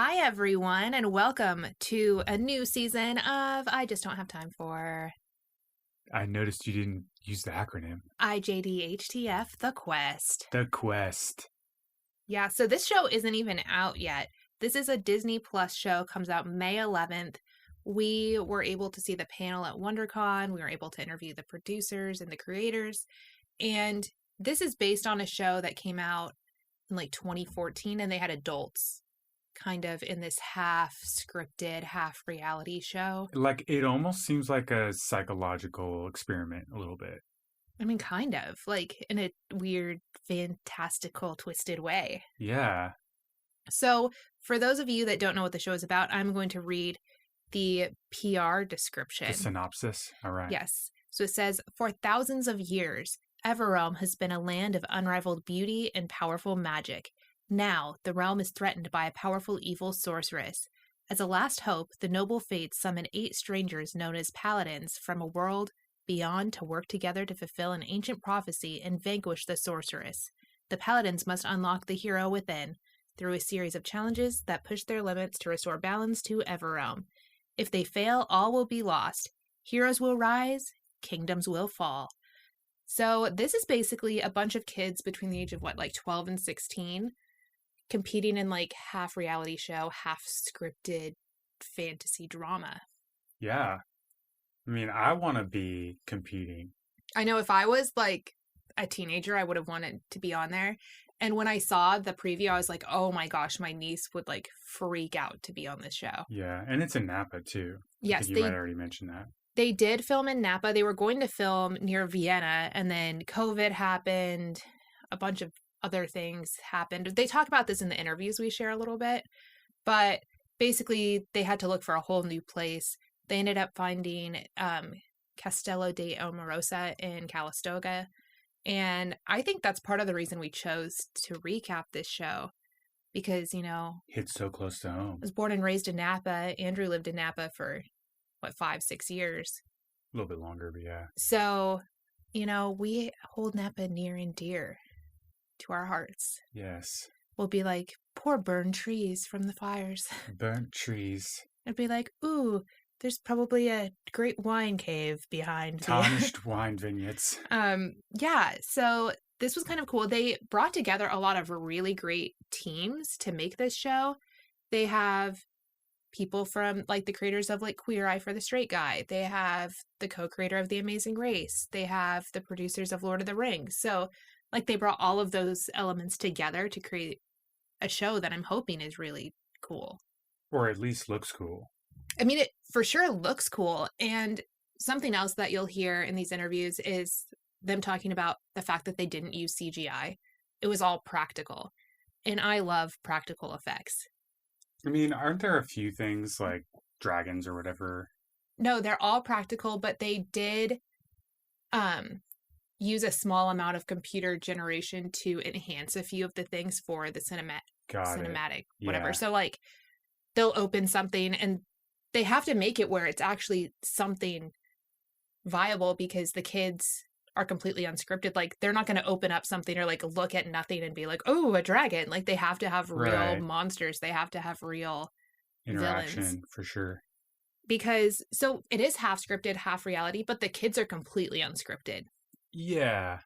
Hi, everyone, and welcome to a new season of I Just Don't Have Time For. I noticed you didn't use the acronym. IJDHTF, The Quest. The Quest. Yeah, so this show isn't even out yet. This is a Disney Plus show, comes out May 11th. We were able to see the panel at WonderCon. We were able to interview the producers and the creators. And this is based on a show that came out in like 2014, and they had adults kind of in this half scripted, half reality show. Like, it almost seems like a psychological experiment a little bit. I mean, kind of, like in a weird, fantastical, twisted way. Yeah. So, for those of you that don't know what the show is about, I'm going to read the PR description. The synopsis. All right. Yes. So it says, for thousands of years, Everealm has been a land of unrivaled beauty and powerful magic. Now, the realm is threatened by a powerful evil sorceress. As a last hope, the noble fates summon 8 strangers known as Paladins from a world beyond to work together to fulfill an ancient prophecy and vanquish the sorceress. The Paladins must unlock the hero within through a series of challenges that push their limits to restore balance to Everealm. If they fail, all will be lost. Heroes will rise, kingdoms will fall. So this is basically a bunch of kids between the age of, 12 and 16, competing in, half reality show, half scripted fantasy drama. Yeah. I mean, I want to be competing. I know if I was, a teenager, I would have wanted to be on there. And when I saw the preview, I was like, oh my gosh, my niece would, freak out to be on this show. Yeah, and it's in Napa, too. Yes, I think you might already mention that. They did film in Napa. They were going to film near Vienna, and then COVID happened. A bunch of other things happened. They talk about this in the interviews we share a little bit, but basically they had to look for a whole new place. They ended up finding Castello de Omarosa in Calistoga, and I think that's part of the reason we chose to recap this show, because, Hits so close to home. I was born and raised in Napa. Andrew lived in Napa for 5-6 years. A little bit longer, but yeah. So, we hold Napa near and dear to our hearts. Yes. We'll be like, poor burned trees from the fires. Burnt trees. It'd be like, ooh, there's probably a great wine cave behind. Tarnished wine vineyards. Yeah, so this was kind of cool. They brought together a lot of really great teams to make this show. They have people from, the creators of, Queer Eye for the Straight Guy. They have the co-creator of The Amazing Race. They have the producers of Lord of the Rings. So, they brought all of those elements together to create a show that I'm hoping is really cool. Or at least looks cool. I mean, it for sure looks cool. And something else that you'll hear in these interviews is them talking about the fact that they didn't use CGI. It was all practical. And I love practical effects. I mean, aren't there a few things like dragons or whatever? No, they're all practical, but they did use a small amount of computer generation to enhance a few of the things for the cinematic, whatever. Yeah. So, they'll open something and they have to make it where it's actually something viable, because the kids are completely unscripted. They're not going to open up something or look at nothing and be like, oh, a dragon. They have to have real monsters. They have to have real interaction villains. For sure. Because, so it is half scripted, half reality, but the kids are completely unscripted. Yeah.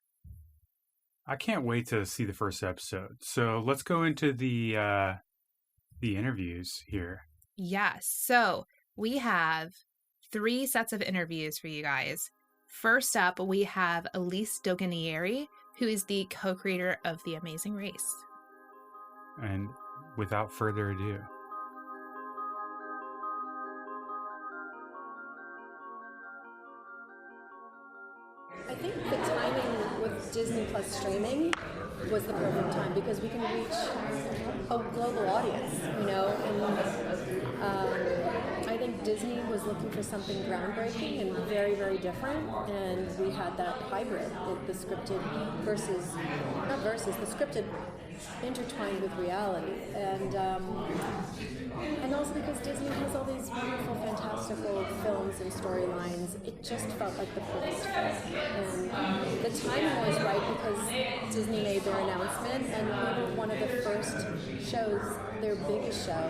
I can't wait to see the first episode. So let's go into the interviews here. Yes. So we have 3 sets of interviews for you guys. First up, we have Elise Doganieri, who is the co-creator of The Amazing Race. And without further ado. I think the timing with Disney Plus streaming was the perfect time, because we can reach a global audience, and I think Disney was looking for something groundbreaking and very, very different, and we had that hybrid, the scripted the scripted intertwined with reality, and also because Disney has all these wonderful, fantastical films and storylines, it just felt like the perfect fit. And the timing was right because Disney made their announcement, and we were one of the first shows, their biggest show,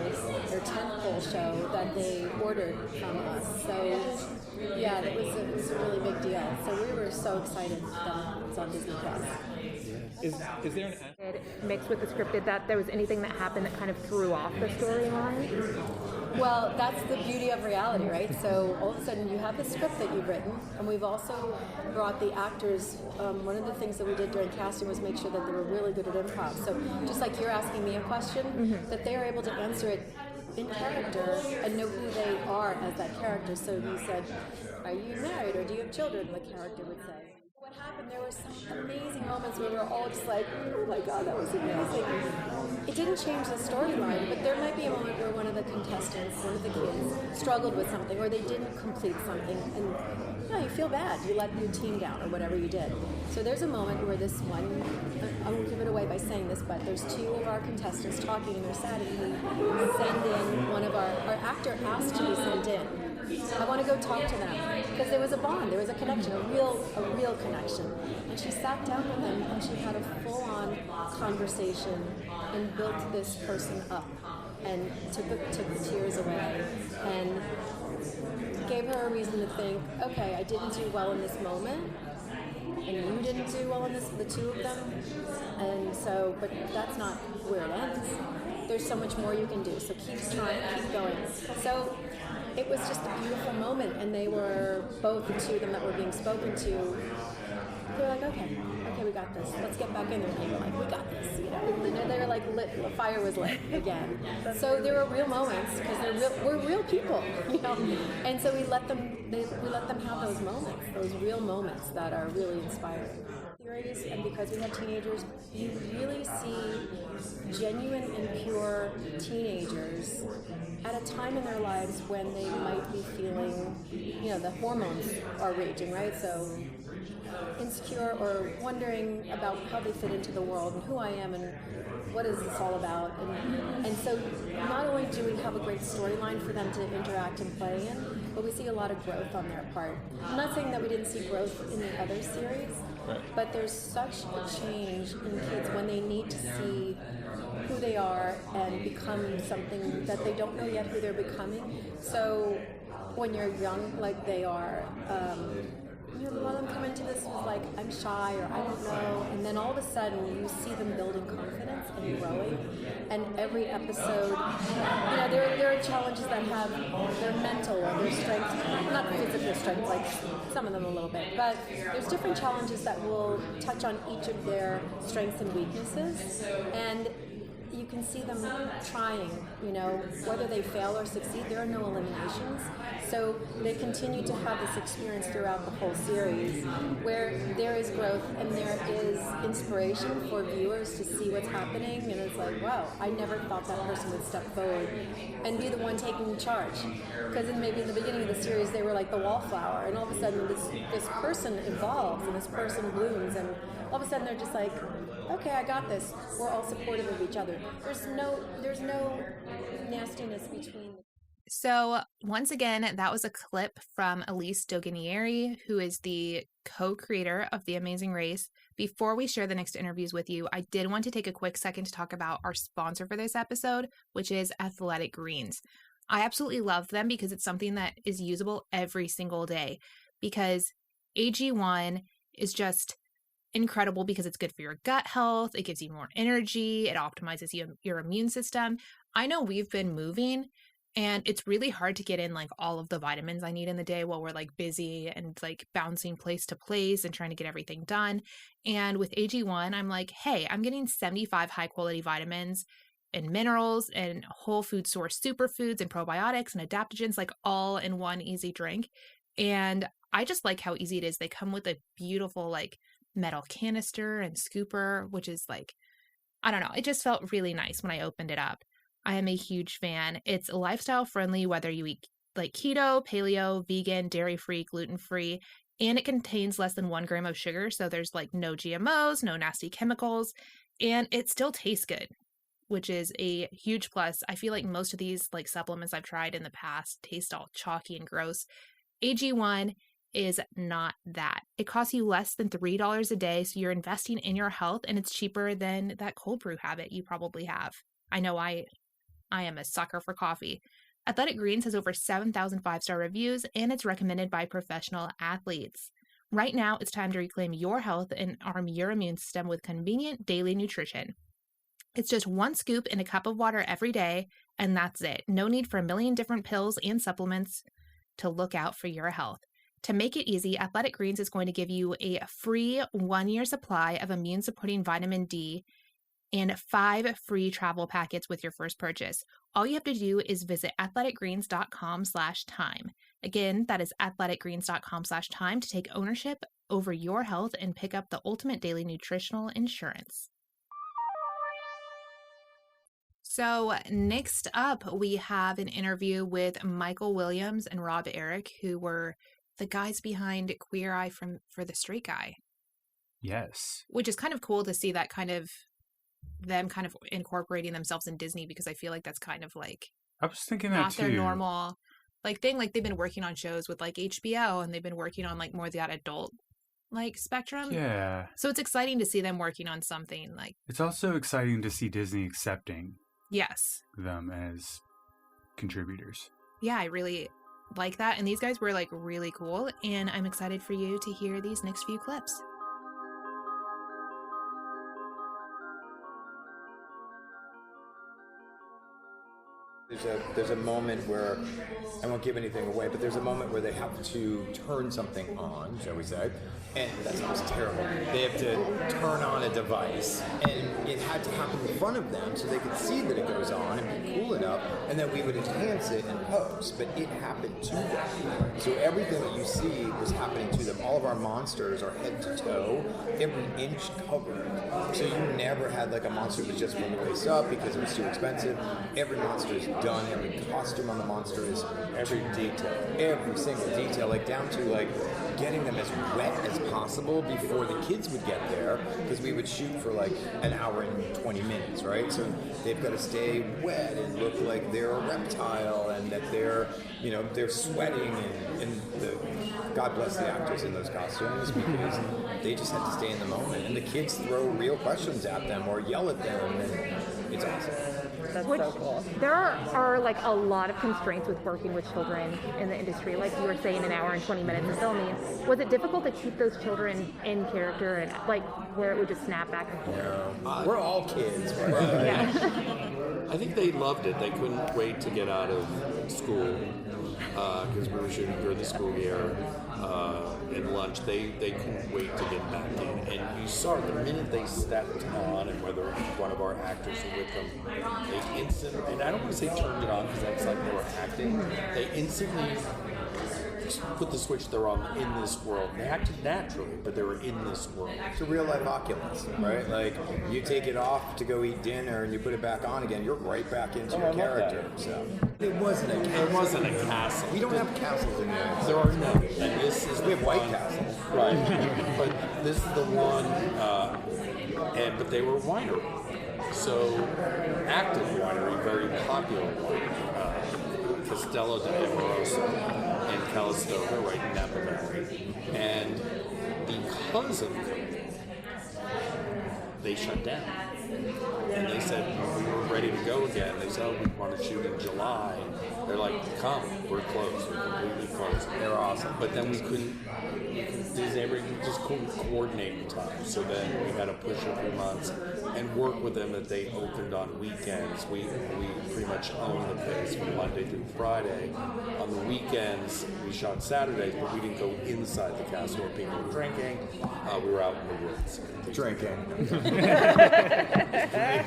their tentpole show that they ordered from us. So yeah, it was a really big deal. So we were so excited that it's on Disney Plus. Is there an mixed with the scripted, that there was anything that happened that kind of threw off the storyline? Well, that's the beauty of reality, right? So all of a sudden you have the script that you've written, and we've also brought the actors. One of the things that we did during casting was make sure that they were really good at improv. So just like you're asking me a question, that they are able to answer it in character and know who they are as that character. So you said, "Are you married or do you have children?" The character would say. What happened, there were some amazing moments where we were all just like, oh my god, that was amazing. It didn't change the storyline, but there might be a moment where one of the contestants, one of the kids, struggled with something, or they didn't complete something, and you feel bad. You let your team down, or whatever you did. So there's a moment where this one, I won't give it away by saying this, but there's two of our contestants talking, and they're sad, and we send in one of our actor asked to be sent in. I want to go talk to them, because there was a bond, there was a connection, a real connection. And she sat down with them, and she had a full-on conversation and built this person up, and took the tears away, and gave her a reason to think, okay, I didn't do well in this moment, and you didn't do well in this, the two of them, and so, but that's not where it ends. There's so much more you can do, so keep trying, keep going. So it was just a beautiful moment, and they were, both the two of them that were being spoken to, they were like, okay, we got this. Let's get back in there. And they were like, we got this. They were like lit. The fire was lit again. So there were real moments, because we're real people, And so we let them have those moments, those real moments that are really inspiring. And because we have teenagers, you really see genuine and pure teenagers at a time in their lives when they might be feeling, the hormones are raging, right? So insecure or wondering about how they fit into the world and who I am and what is this all about. And so not only do we have a great storyline for them to interact and play in, but we see a lot of growth on their part. I'm not saying that we didn't see growth in the other series, but there's such a change in kids when they need to see who they are and become something that they don't know yet who they're becoming. So when you're young like they are, a lot of them come into this with like, I'm shy or I don't know, and then all of a sudden you see them building confidence and growing, and every episode, there are challenges that have their mental or their strength, not physical strength, like some of them a little bit, but there's different challenges that will touch on each of their strengths and weaknesses, and you can see them trying, whether they fail or succeed, there are no eliminations. So they continue to have this experience throughout the whole series where there is growth and there is inspiration for viewers to see what's happening, and it's like, wow, I never thought that person would step forward and be the one taking charge. Because maybe in the beginning of the series they were like the wallflower, and all of a sudden this person evolves and this person blooms, and all of a sudden they're just like, okay, I got this. We're all supportive of each other. There's no nastiness between. So once again, that was a clip from Elise Doganieri, who is the co-creator of The Amazing Race. Before we share the next interviews with you, I did want to take a quick second to talk about our sponsor for this episode, which is Athletic Greens. I absolutely love them because it's something that is usable every single day, because AG1 is just incredible because it's good for your gut health. It gives you more energy. It optimizes your immune system. I know we've been moving, and it's really hard to get in like all of the vitamins I need in the day while we're like busy and like bouncing place to place and trying to get everything done. And with AG1, I'm like, hey, I'm getting 75 high quality vitamins and minerals and whole food source superfoods and probiotics and adaptogens, like all in one easy drink. And I just like how easy it is. They come with a beautiful like metal canister and scooper, which is like, I don't know, it just felt really nice when I opened it up. I am a huge fan. It's lifestyle friendly, whether you eat like keto, paleo, vegan, dairy-free, gluten-free, and it contains less than 1 gram of sugar. So there's like no GMOs, no nasty chemicals, and it still tastes good. which is a huge plus. I feel like most of these like supplements I've tried in the past taste all chalky and gross. AG1 is not that. It costs you less than $3 a day, so you're investing in your health, and it's cheaper than that cold brew habit you probably have. I know I am a sucker for coffee. Athletic Greens has over 7,000 5-star reviews, and it's recommended by professional athletes. Right now, it's time to reclaim your health and arm your immune system with convenient daily nutrition. It's just 1 scoop in a cup of water every day, and that's it. No need for a million different pills and supplements to look out for your health. To make it easy, Athletic Greens is going to give you a free 1-year supply of immune-supporting vitamin D and 5 free travel packets with your first purchase. All you have to do is visit athleticgreens.com/time. Again, that is athleticgreens.com/time to take ownership over your health and pick up the ultimate daily nutritional insurance. So next up, we have an interview with Michael Williams and Rob Eric, who were the guys behind Queer Eye for the Straight Guy. Yes. Which is kind of cool to see that kind of them kind of incorporating themselves in Disney, because I feel like that's kind of like I was thinking that not too. their normal like thing. Like they've been working on shows with like HBO, and they've been working on like more of that adult like spectrum. Yeah. So it's exciting to see them working on something like. It's also exciting to see Disney accepting Yes. them as contributors. Yeah, I really like that. And these guys were like really cool, and I'm excited for you to hear these next few clips. There's a moment where, I won't give anything away, but there's a moment where they have to turn something on, shall we say, and that sounds terrible. They have to turn on a device, and it had to happen in front of them so they could see that it goes on and be cool enough, and then we would enhance it in post, but it happened to them. So everything that you see was happening to them. All of our monsters are head to toe, every inch covered. So you never had like a monster that was just from the waist up because it was too expensive. Every monster is done, every costume on the monster is every detail, every single detail, like down to like getting them as wet as possible before the kids would get there, because we would shoot for like an hour and 20 minutes, right? So they've got to stay wet and look like they're a reptile, and that they're, you know, they're sweating, and God bless the actors in those costumes, because they just had to stay in the moment, and the kids throw real questions at them or yell at them, and it's awesome. That's so cool. There are like a lot of constraints with working with children in the industry. Like you were saying, an hour and 20 minutes of filming. Was it difficult to keep those children in character, and like where it would just snap back and forth? We're all kids, right? Yeah. I think they loved it. They couldn't wait to get out of school because we were shooting during the school year and lunch. They couldn't wait to get back in. And you saw the minute they stepped on, and whether one of our actors were with them, they instantly, and I don't want to say turned it on because that's like they were acting, they instantly put the switch, they're on in this world. They acted naturally, but they were in this world. It's a real life Oculus, right? Like you take it off to go eat dinner and you put it back on again, you're right back into your character. So it wasn't a castle. It wasn't a castle. We don't have castles in there. There are none. And this is We have White Castle. Right. But this is the one, but they were winery. So active winery, very popular winery. Castello de Amoroso and Calistoga, right in Napa Valley. And because of COVID, they shut down. And they said, we were ready to go again. They said, oh, we want to shoot in July. They're like, come, we're closed. We're completely closed. They're awesome. But then we just couldn't coordinate the time. So then we had to push a few months and work with them that they opened on weekends. We pretty much owned the place from Monday through Friday. On the weekends, we shot Saturdays, but we didn't go inside the castle where people were drinking. We were out in the woods. Drinking.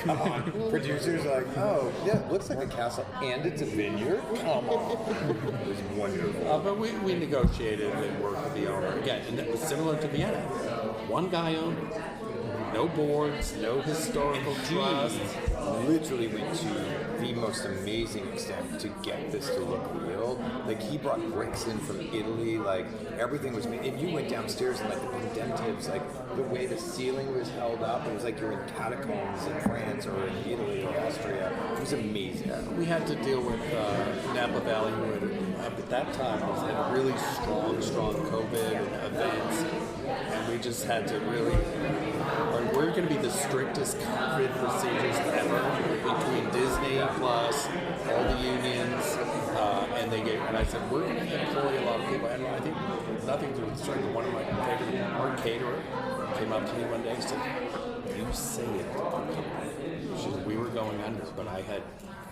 Come on. Producers are like, oh, yeah, it looks like a castle and it's a vineyard. Come on. It was wonderful. But we negotiated and worked with the owner. Again, and it was similar to Vienna. One guy owned it. No boards, no historical trusts. Literally went to the most amazing extent to get this to look real. Like, he brought bricks in from Italy, like, everything was made. And you went downstairs and, like, the pendentives, like, the way the ceiling was held up, it was like you're in catacombs in France or in Italy or Austria. It was amazing. We had to deal with Napa Valley, who at that time had really strong COVID events, and we just had to really, we're going to be the strictest COVID procedures ever between Disney plus all the unions, and I said, we're going to employ a lot of people, and I think nothing to concern, but one of my favorite, our caterer, came up to me one day and said, you say it. She said, we were going under, but I had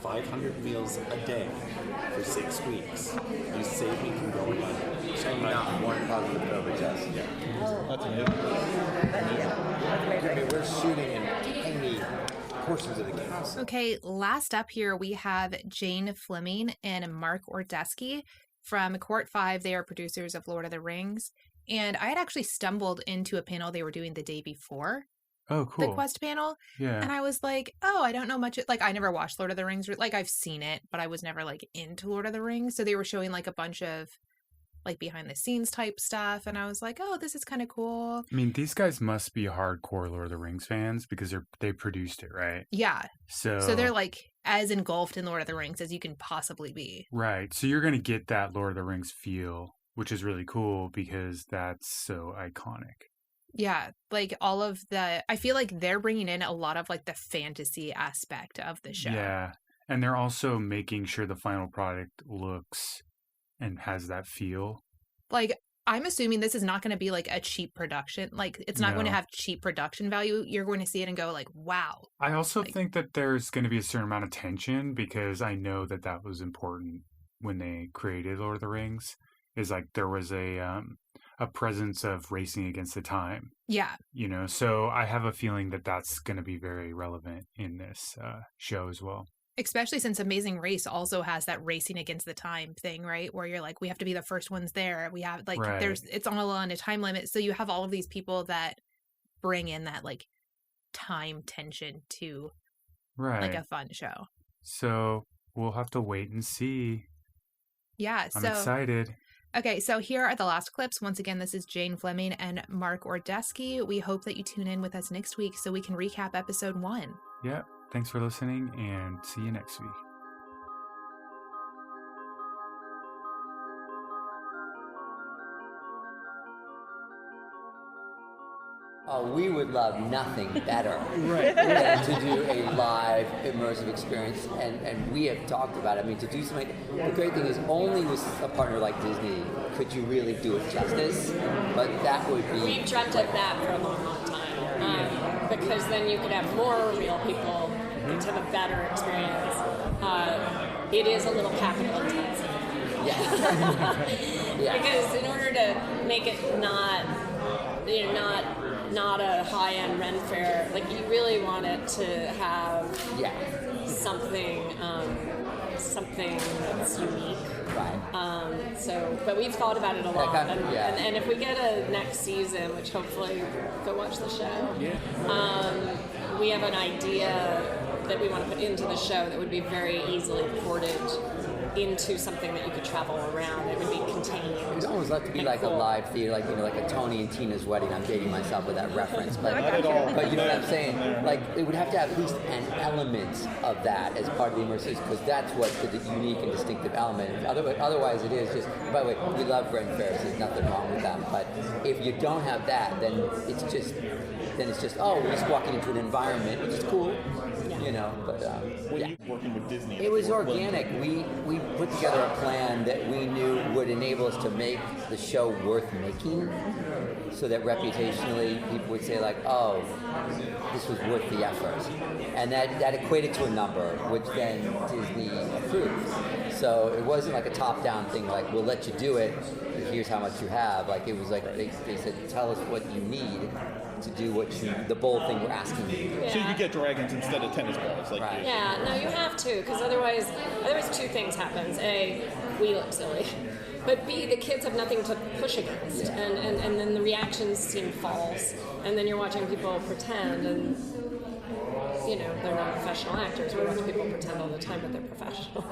500 meals a day for 6 weeks. You saved me from going under. So not one positive COVID test. Yeah. That's amazing. I mean, we're shooting in tiny portions of the castle. Okay, last up here we have Jane Fleming and Mark Ordesky from Court 5. They are producers of Lord of the Rings. And I had actually stumbled into a panel they were doing the day before. Oh, cool. The Quest panel. Yeah. And I was like, oh, I don't know much. Like, I never watched Lord of the Rings. Like, I've seen it, but I was never, like, into Lord of the Rings. So they were showing, like, a bunch of, like, behind-the-scenes type stuff. And I was like, oh, this is kind of cool. I mean, these guys must be hardcore Lord of the Rings fans because they produced it, right? Yeah. So they're, like, as engulfed in Lord of the Rings as you can possibly be. Right. So you're going to get that Lord of the Rings feel, which is really cool because that's so iconic. Yeah, like all of I feel like they're bringing in a lot of like the fantasy aspect of the show. Yeah, and they're also making sure the final product looks and has that feel. Like, I'm assuming this is not going to be like a cheap production. Like, it's not going to have cheap production value. You're going to see it and go like, wow. I also think that there's going to be a certain amount of tension because I know that was important when they created Lord of the Rings. Is like there was a presence of racing against the time. Yeah. You know, so I have a feeling that that's going to be very relevant in this show as well. Especially since Amazing Race also has that racing against the time thing, right? Where you're like, we have to be the first ones there. We have like, it's all on a time limit. So you have all of these people that bring in that like time tension to like a fun show. So we'll have to wait and see. Yeah. I'm excited. Okay, so here are the last clips. Once again, this is Jane Fleming and Mark Ordesky. We hope that you tune in with us next week so we can recap episode 1. Yeah, thanks for listening and see you next week. Oh, we would love nothing better than to do a live immersive experience, and we have talked about it. I mean, to do something. The great thing is, only with a partner like Disney could you really do it justice. But that would be. We've dreamt of that for a long, long time, because then you could have more real people to have a better experience. It is a little capital intensive. Yeah. Yeah. Because in order to make it not a high-end Ren fair, like you really want it to have something that's unique. Right. But we've thought about it a lot, and if we get a next season, which hopefully go watch the show, we have an idea that we want to put into the show that would be very easily ported into something that you could travel around. It would be contained. It would almost like to be like a live theater, like like a Tony and Tina's wedding. I'm dating myself with that reference, but you know what I'm saying. Like it would have to have at least an element of that as part of the immersive, because that's what's the unique and distinctive element. Otherwise, it is just. By the way, we love Ren fairs. There's nothing wrong with them. But if you don't have that, then it's just we're just walking into an environment, which is cool. You know, but working with Disney. It was organic. We put together a plan that we knew would enable us to make the show worth making, so that reputationally people would say like, oh, this was worth the effort, and that equated to a number, which then Disney approved. So it wasn't like a top-down thing, like we'll let you do it, and here's how much you have. Like it was like they said, tell us what you need to do the bold thing we're asking you. So you could get dragons instead of tennis balls. Like Yeah, no, you have to, because otherwise two things happens. A, we look silly. But B, the kids have nothing to push against. And then the reactions seem false. And then you're watching people pretend. And, they're not professional actors. Most people pretend all the time that they're professional.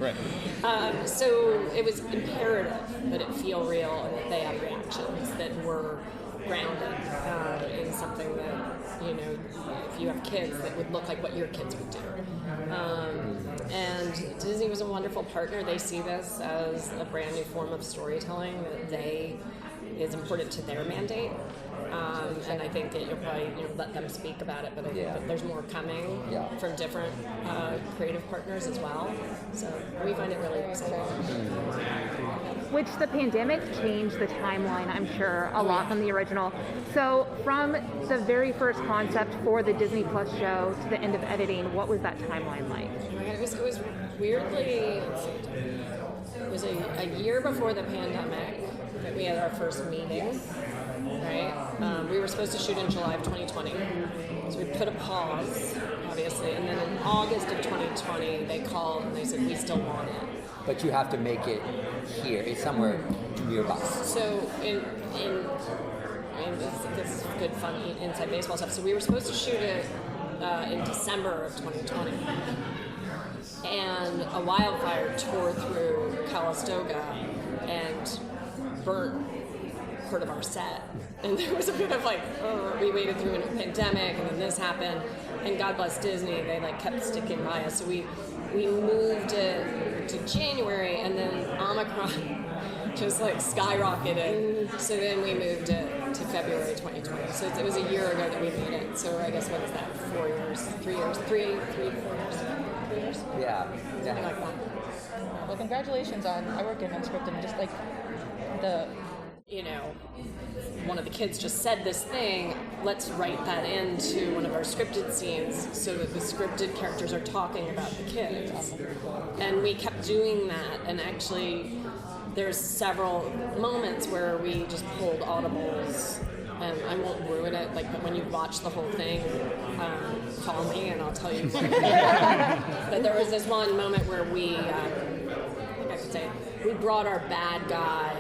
Right. So it was imperative that it feel real and that they have reactions that were grounded in something that, if you have kids, that would look like what your kids would do. And Disney was a wonderful partner. They see this as a brand new form of storytelling that is important to their mandate. And I think that you'll probably let them speak about it, but I think that there's more coming from different creative partners as well. So we find it really exciting. Which the pandemic changed the timeline, I'm sure, a lot from the original. So from the very first concept for the Disney Plus show to the end of editing, what was that timeline like? It was weirdly, it was a year before the pandemic that we had our first meeting, right? We were supposed to shoot in July of 2020, so we put a pause, obviously, and then in August of 2020, they called and they said, we still want it. But you have to make it here. It's somewhere nearby. So in this is good fun inside baseball stuff. So we were supposed to shoot it in December of 2020, and a wildfire tore through Calistoga and burnt part of our set. And there was a bit of we waited through a pandemic, and then this happened. And God bless Disney, they kept sticking by us. So we moved it to January, and then Omicron just skyrocketed. So then we moved it to February 2020. So it was a year ago that we made it. So I guess what is that? 4 years? 3 years? 3 to 4 years? 3 years? Yeah. Something like that. Well, congratulations on, I work in unscripted, and just one of the kids just said this thing, let's write that into one of our scripted scenes so that the scripted characters are talking about the kids. And we kept doing that, and actually there's several moments where we just pulled audibles, and I won't ruin it, but when you watch the whole thing, call me and I'll tell you. But there was this one moment where we, I think I could say, we brought our bad guy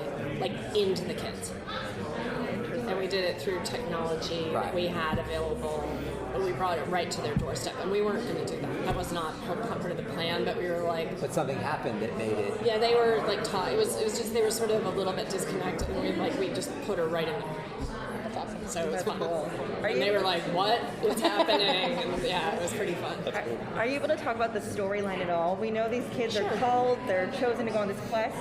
into the kids. And we did it through technology that we had available, and we brought it right to their doorstep. And we weren't going to do that. That was not part of the plan, but we were But something happened that made it... Yeah, they were taught. It was just, they were sort of a little bit disconnected, and we just put her right in there. that's awesome. So it was fun. Cool. And they were like, what is happening? And yeah, it was pretty fun. Are you able to talk about the storyline at all? We know these kids are called, they're chosen to go on this quest.